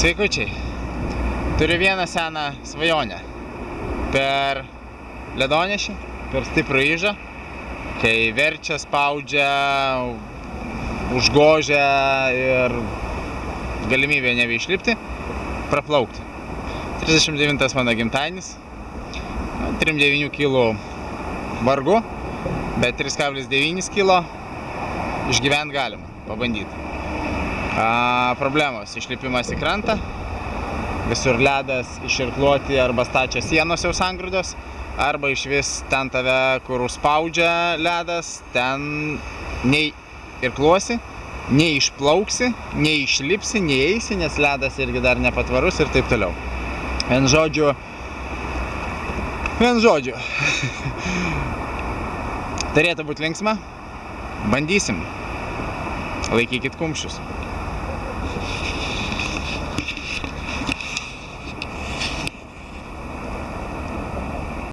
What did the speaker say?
Sveikučiai, turiu vieną seną svajonę. Per ledonešį, per stiprų įžą, kai verčia, spaudžia, užgožia ir galimybė nebeišlipti, praplaukti. 39 mano gimtadienis, 3,9 kg vargu, bet 3,9 kg išgyvent galima, pabandyti. Problemos: išlipimas į krantą, visur ledas, iširkluoti arba stačios sienos jau sangrūdos, arba išvis ten tave, kur užspaudžia ledas, ten nei irkluosi, nei išplauksi, nei išlipsi, nei eisi, nes ledas irgi dar nepatvarus ir taip toliau. Vien žodžiu. Turėtų būti linksma. Bandysim. Laikykit kumščius.